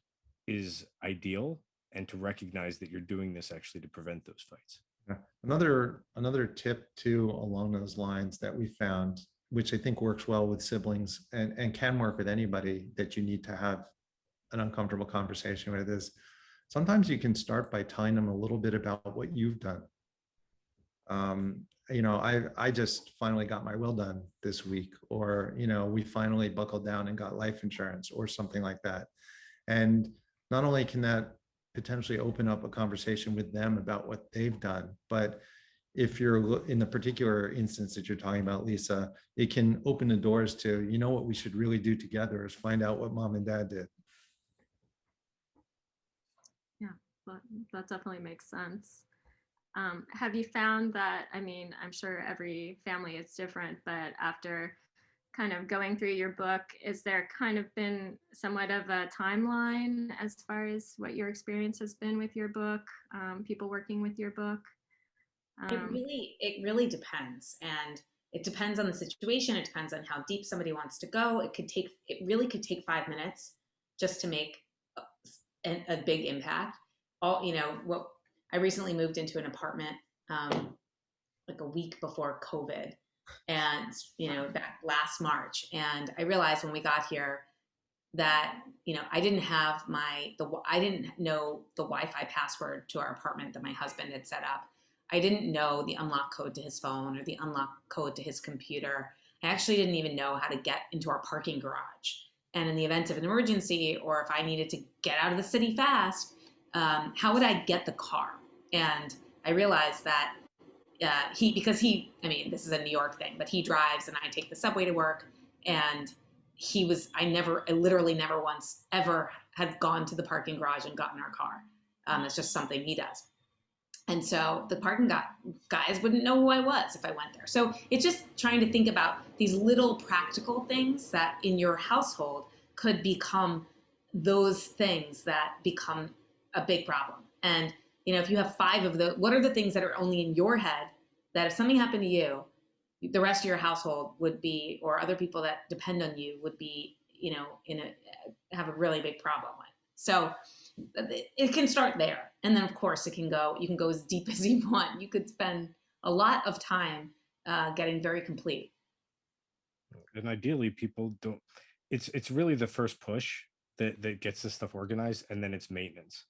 is ideal, and to recognize that you're doing this actually to prevent those fights. Yeah. Another tip too along those lines that we found, which I think works well with siblings and can work with anybody that you need to have an uncomfortable conversation with, is sometimes you can start by telling them a little bit about what you've done. I just finally got my will done this week, or, we finally buckled down and got life insurance or something like that. And not only can that potentially open up a conversation with them about what they've done, but if you're in the particular instance that you're talking about, Lisa, it can open the doors to, what we should really do together is find out what mom and dad did. Yeah, that definitely makes sense. Have you found that, I'm sure every family is different, but after kind of going through your book, is there kind of been somewhat of a timeline as far as what your experience has been with your book, people working with your book? It really depends. And it depends on the situation. It depends on how deep somebody wants to go. It really could take 5 minutes just to make a big impact. I recently moved into an apartment like a week before COVID, and back last March. And I realized when we got here that I didn't have I didn't know the Wi-Fi password to our apartment that my husband had set up. I didn't know the unlock code to his phone or the unlock code to his computer. I actually didn't even know how to get into our parking garage. And in the event of an emergency, or if I needed to get out of the city fast, how would I get the car? And I realized that because this is a New York thing, but he drives and I take the subway to work. And I literally never once ever had gone to the parking garage and gotten our car. It's just something he does. And so the parking guys wouldn't know who I was if I went there. So it's just trying to think about these little practical things that in your household could become those things that become a big problem. And, if you have 5 of those, what are the things that are only in your head that if something happened to you, the rest of your household would be, or other people that depend on you would be, have a really big problem with. So it can start there. And then of course you can go as deep as you want. You could spend a lot of time getting very complete. And ideally people don't, it's really the first push that gets this stuff organized, and then it's maintenance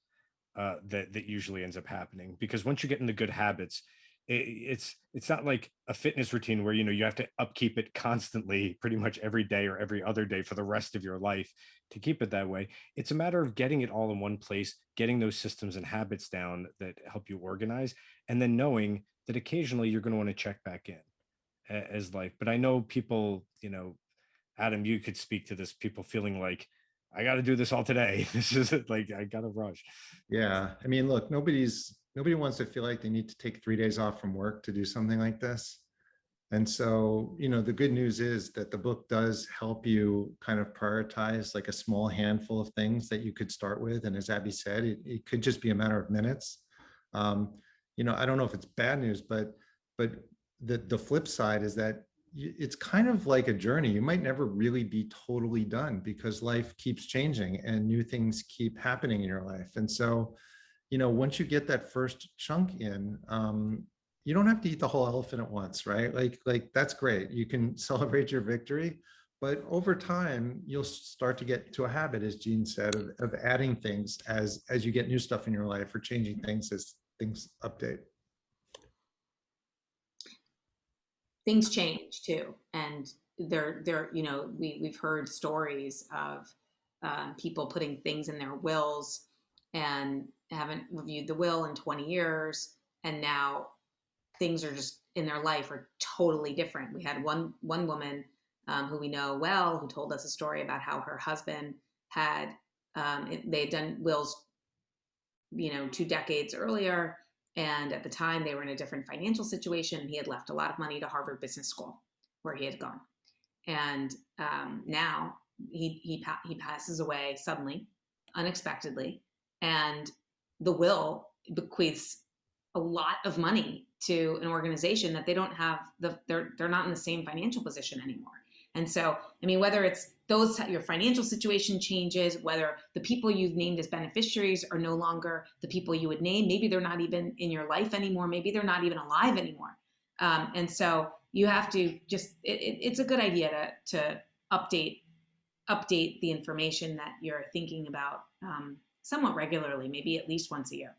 that usually ends up happening. Because once you get into good habits, it's not like a fitness routine where you have to upkeep it constantly, pretty much every day or every other day for the rest of your life to keep it that way. It's a matter of getting it all in one place, getting those systems and habits down that help you organize, and then knowing that occasionally you're going to want to check back in as life. But I know people, Adam, you could speak to this, people feeling like, I got to do this all today. This is like, I got to rush. Yeah. Look, nobody wants to feel like they need to take 3 days off from work to do something like this. And so, the good news is that the book does help you kind of prioritize like a small handful of things that you could start with. And as Abby said, it could just be a matter of minutes. I don't know if it's bad news, but the flip side is that it's kind of like a journey. You might never really be totally done because life keeps changing and new things keep happening in your life. And so, once you get that first chunk in, you don't have to eat the whole elephant at once, right? Like that's great. You can celebrate your victory, but over time, you'll start to get to a habit, as Jean said, of adding things as you get new stuff in your life or changing things as things update. Things change too, and we've heard stories of people putting things in their wills and haven't reviewed the will in 20 years, and now things are just in their life are totally different. We had one woman who we know well who told us a story about how her husband had they had done wills 2 decades earlier. And at the time, they were in a different financial situation. He had left a lot of money to Harvard Business School, where he had gone. And now he passes away suddenly, unexpectedly, and the will bequeaths a lot of money to an organization that they don't have they're not in the same financial position anymore. And so, I mean, whether it's your financial situation changes, whether the people you've named as beneficiaries are no longer the people you would name, maybe they're not even in your life anymore, maybe they're not even alive anymore. And so you have to it's a good idea to update the information that you're thinking about somewhat regularly, maybe at least once a year.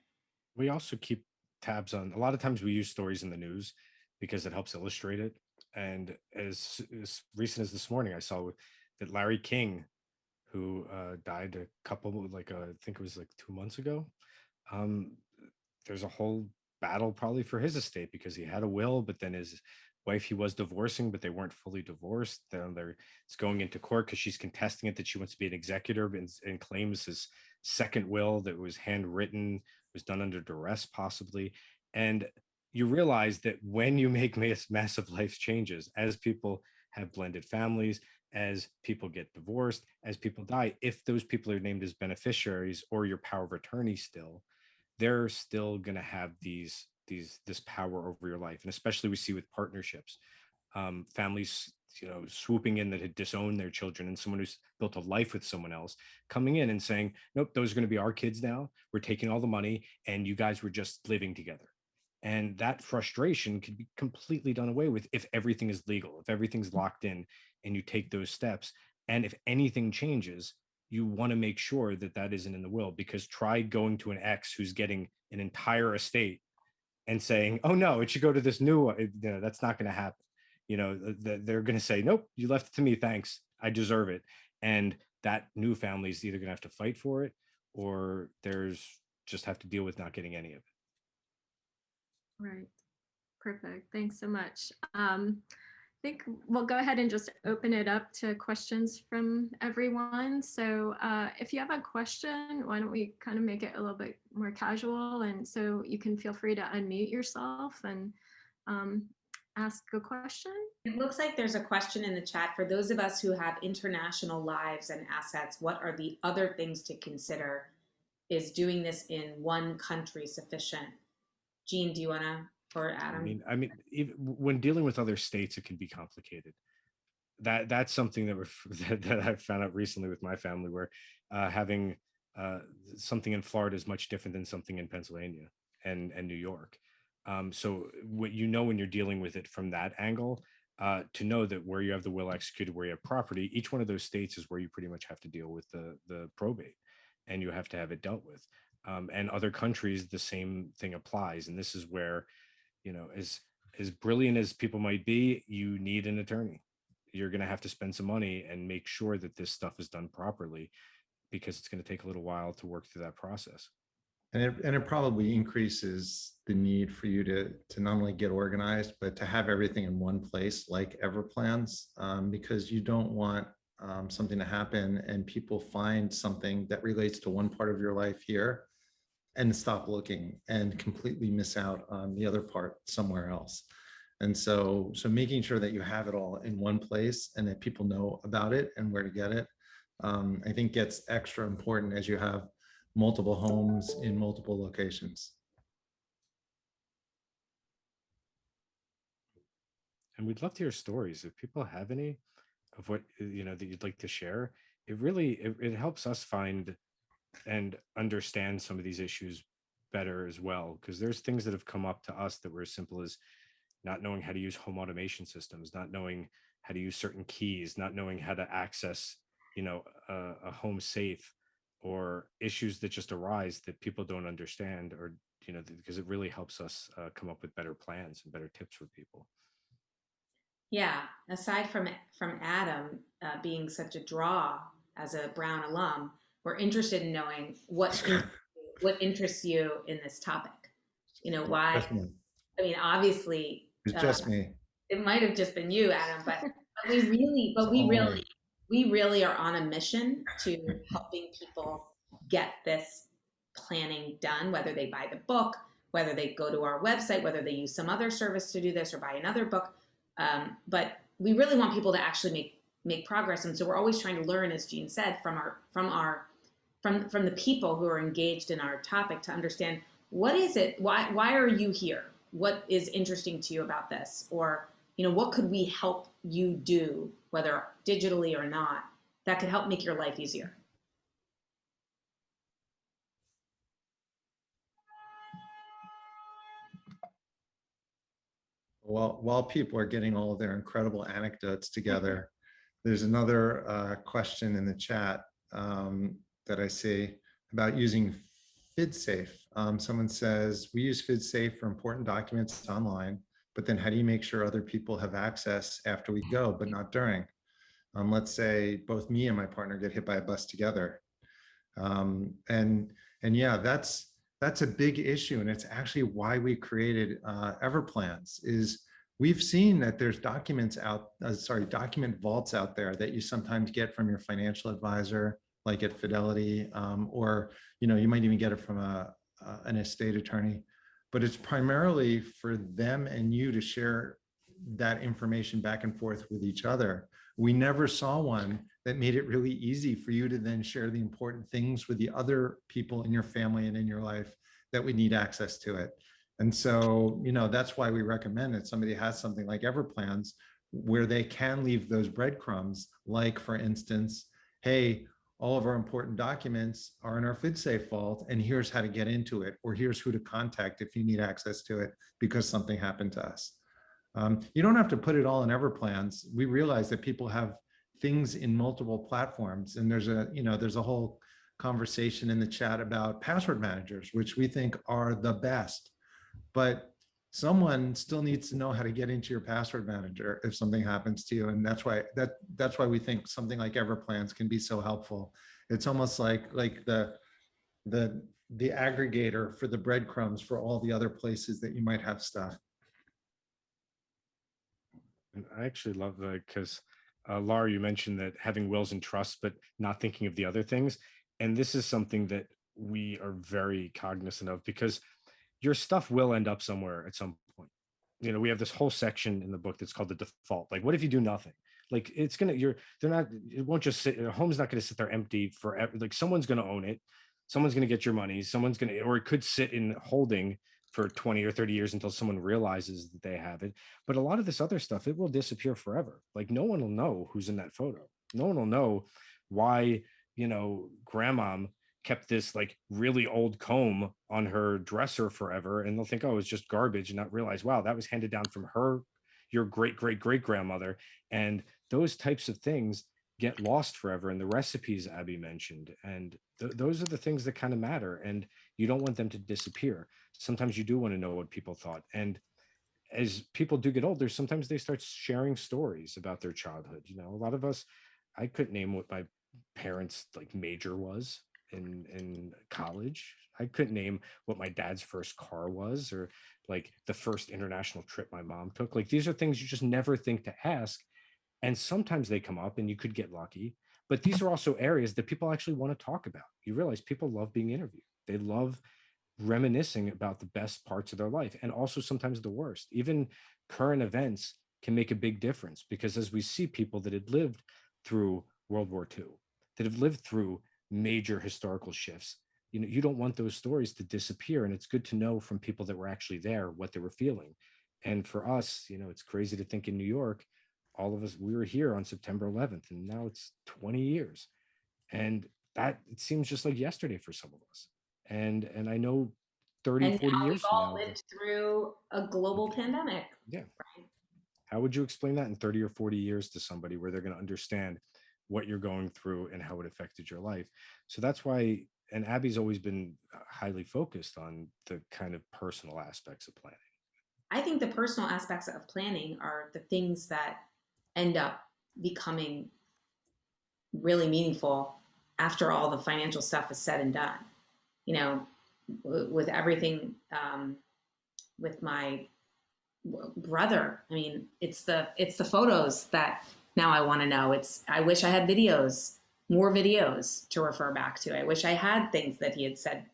We also keep tabs on, a lot of times we use stories in the news because it helps illustrate it. And as recent as this morning, I saw that Larry King, who died a couple, I think it was like 2 months ago. Um, there's a whole battle probably for his estate because he had a will, but then his wife he was divorcing, but they weren't fully divorced. Then it's going into court because she's contesting it that she wants to be an executor and claims his second will that was handwritten, was done under duress possibly. And you realize that when you make massive life changes, as people have blended families, as people get divorced, as people die, if those people are named as beneficiaries or your power of attorney still, they're still going to have this power over your life. And especially we see with partnerships, families, swooping in that had disowned their children, and someone who's built a life with someone else coming in and saying, nope, those are going to be our kids now. We're taking all the money and you guys were just living together. And that frustration could be completely done away with if everything is legal, if everything's locked in and you take those steps. And if anything changes, you want to make sure that that isn't in the will, because try going to an ex who's getting an entire estate and saying, oh no, it should go to this new one. That's not going to happen. They're going to say, nope, you left it to me. Thanks. I deserve it. And that new family is either going to have to fight for it, or there's just have to deal with not getting any of it. Right. Perfect. Thanks so much. I think we'll go ahead and just open it up to questions from everyone. So if you have a question, why don't we kind of make it a little bit more casual, and so you can feel free to unmute yourself and ask a question. It looks like there's a question in the chat. For those of us who have international lives and assets, what are the other things to consider? Is doing this in one country sufficient? Jean, do you want to, or Adam? I mean, even when dealing with other states, it can be complicated. That's something that I've found out recently with my family, where having something in Florida is much different than something in Pennsylvania and New York. So when you're dealing with it from that angle, to know that where you have the will executed, where you have property, each one of those states is where you pretty much have to deal with the probate, and you have to have it dealt with. And other countries, the same thing applies. And this is where, as brilliant as people might be, you need an attorney. You're going to have to spend some money and make sure that this stuff is done properly, because it's going to take a little while to work through that process. And it probably increases the need for you to not only get organized, but to have everything in one place, like Everplans, because you don't want something to happen and people find something that relates to one part of your life here and stop looking and completely miss out on the other part somewhere else. And so making sure that you have it all in one place and that people know about it and where to get it, I think gets extra important as you have multiple homes in multiple locations. And we'd love to hear stories. If people have any of what, that you'd like to share, it helps us find and understand some of these issues better as well. Because there's things that have come up to us that were as simple as not knowing how to use home automation systems, not knowing how to use certain keys, not knowing how to access, a home safe, or issues that just arise that people don't understand, or, because it really helps us come up with better plans and better tips for people. Yeah, aside from Adam being such a draw as a Brown alum, we're interested in knowing what interests you in this topic. Why? I mean, obviously, it's just me. It might have just been you, Adam, but we really are on a mission to helping people get this planning done, whether they buy the book, whether they go to our website, whether they use some other service to do this or buy another book. But we really want people to actually make progress. And so we're always trying to learn, as Jean said, from the people who are engaged in our topic, to understand, what is it? Why are you here? what is interesting to you about this? Or, what could we help you do, whether digitally or not, that could help make your life easier? While people are getting all of their incredible anecdotes together, there's another question in the chat that I see about using FidSafe. Someone says, we use FidSafe for important documents online, but then how do you make sure other people have access after we go, but not during? Let's say both me and my partner get hit by a bus together. And yeah, that's a big issue. And it's actually why we created Everplans. Is we've seen that there's document vaults out there that you sometimes get from your financial advisor, like at Fidelity, or you might even get it from an estate attorney. But it's primarily for them and you to share that information back and forth with each other. We never saw one that made it really easy for you to then share the important things with the other people in your family and in your life that would need access to it. And so, that's why we recommend that somebody has something like Everplans where they can leave those breadcrumbs, like, for instance, hey, all of our important documents are in our FidSafe vault, and here's how to get into it, or here's who to contact if you need access to it because something happened to us. You don't have to put it all in Everplans. We realize that people have things in multiple platforms, and there's a whole conversation in the chat about password managers, which we think are the best, but someone still needs to know how to get into your password manager if something happens to you. And that's why we think something like Everplans can be so helpful. It's almost like the aggregator for the breadcrumbs for all the other places that you might have stuff. And I actually love that because Laura, you mentioned that having wills and trusts, but not thinking of the other things. And this is something that we are very cognizant of, because your stuff will end up somewhere at some point. We have this whole section in the book that's called the default. Like, what if you do nothing? Like, it won't just sit, your home's not going to sit there empty forever. Like, someone's going to own it. Someone's going to get your money. Or it could sit in holding for 20 or 30 years until someone realizes that they have it. But a lot of this other stuff, it will disappear forever. Like, no one will know who's in that photo. No one will know why, grandmom kept this like really old comb on her dresser forever. And they'll think, oh, it's just garbage, and not realize, wow, that was handed down from your great grandmother. And those types of things get lost forever. And the recipes Abby mentioned, and those are the things that kind of matter. And you don't want them to disappear. Sometimes you do want to know what people thought. And as people do get older, sometimes they start sharing stories about their childhood. A lot of us, I couldn't name what my parents' like major was in college. I couldn't name what my dad's first car was, or like the first international trip my mom took. Like, these are things you just never think to ask. And sometimes they come up and you could get lucky. But these are also areas that people actually want to talk about. You realize people love being interviewed. They love reminiscing about the best parts of their life, and also sometimes the worst. Even current events can make a big difference, because as we see people that had lived through World War II, that have lived through major historical shifts, you don't want those stories to disappear. And it's good to know from people that were actually there what they were feeling. And for us, it's crazy to think in New York, all of us, we were here on September 11th, and now it's 20 years. And that, it seems just like yesterday for some of us. And I know 30, and 40 now years we've from all now. lived through a global pandemic. Yeah. Right? How would you explain that in 30 or 40 years to somebody, where they're going to understand what you're going through and how it affected your life? So that's why, and Abby's always been highly focused on the kind of personal aspects of planning. I think the personal aspects of planning are the things that end up becoming really meaningful after all the financial stuff is said and done. With everything, with my brother, I mean, it's the photos that now I want to know. I wish I had more videos to refer back to. I wish I had things that he had said,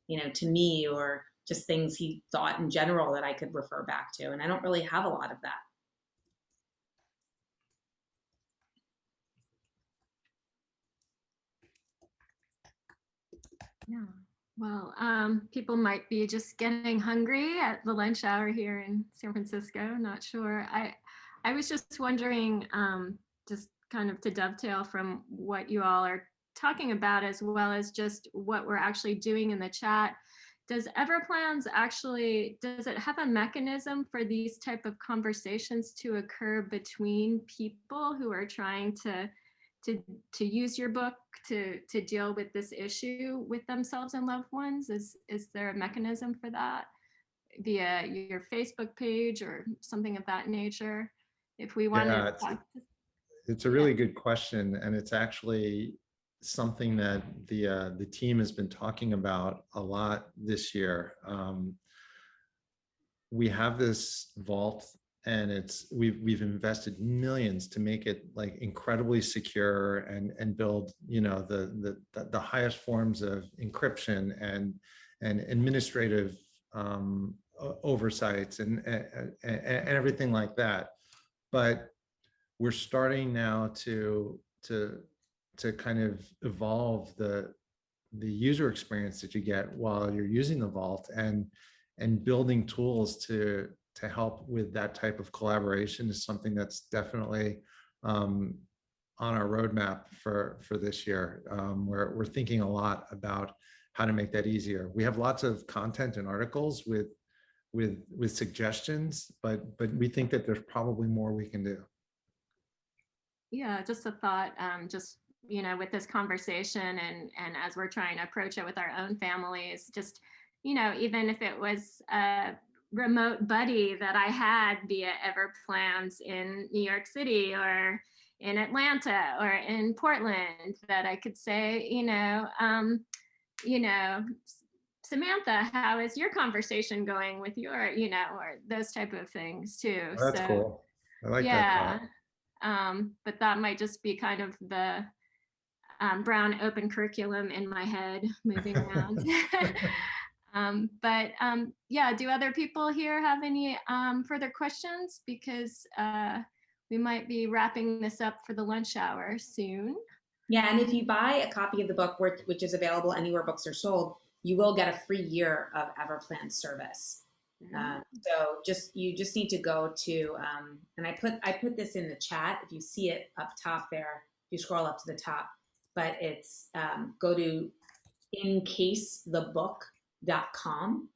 to me, or just things he thought in general that I could refer back to. And I don't really have a lot of that. Yeah. Well, people might be just getting hungry at the lunch hour here in San Francisco. Not sure. I was just wondering, just kind of to dovetail from what you all are talking about, as well as just what we're actually doing in the chat. Does Everplans actually, does it have a mechanism for these type of conversations to occur between people who are trying to to use your book to deal with this issue with themselves and loved ones? Is there a mechanism for that via your Facebook page or something of that nature? If we wanted Yeah, to talk to, it's a yeah. really good question, and it's actually something that the team has been talking about a lot this year. We have this vault, and we've invested millions to make it like incredibly secure and build, you know, the highest forms of encryption and administrative oversights and everything like that. But we're starting now to kind of evolve the user experience that you get while you're using the vault, and building tools to help with that type of collaboration is something that's definitely on our roadmap for this year. We're thinking a lot about how to make that easier. We have lots of content and articles with suggestions, but we think that there's probably more we can do. Yeah, just a thought, just, you know, with this conversation and as we're trying to approach it with our own families, just, you know, even if it was a remote buddy that I had via Everplans in New York City or in Atlanta or in Portland, that I could say, you know, Samantha, how is your conversation going with your, you know, or those type of things too. Oh, that's So cool. I like that yeah. thought. But that might just be kind of the brown open curriculum in my head moving around. Yeah, do other people here have any further questions? Because we might be wrapping this up for the lunch hour soon. Yeah, and if you buy a copy of the book, which is available anywhere books are sold, you will get a free year of Everplan service. So you just need to go to and I put this in the chat. If you see it up top there, if you scroll up to the top, but it's go to incasethebook.com,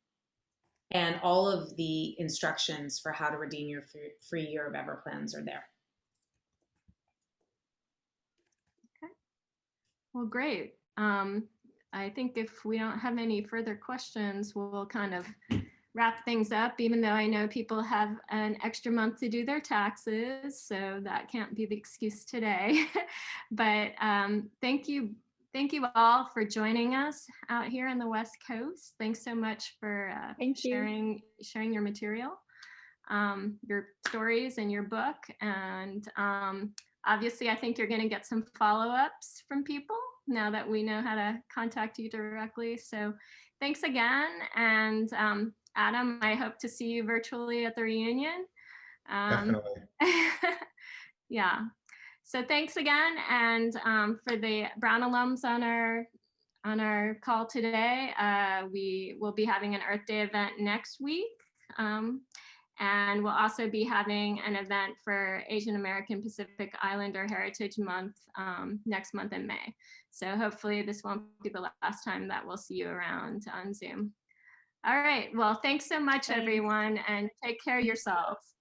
and all of the instructions for how to redeem your free year of Everplans are there. Okay. Well, great. I think if we don't have any further questions, we'll kind of wrap things up, even though I know people have an extra month to do their taxes, so that can't be the excuse today. But thank you all for joining us out here on the West Coast. Thanks so much for sharing your material, your stories and your book. And obviously, I think you're going to get some follow-ups from people now that we know how to contact you directly. So thanks again. And Adam, I hope to see you virtually at the reunion. Definitely. Yeah. So thanks again. And for the Brown alums on our call today, we will be having an Earth Day event next week. And we'll also be having an event for Asian American Pacific Islander Heritage Month next month in May. So hopefully this won't be the last time that we'll see you around on Zoom. All right. Well, thanks so much, everyone, and take care of yourselves.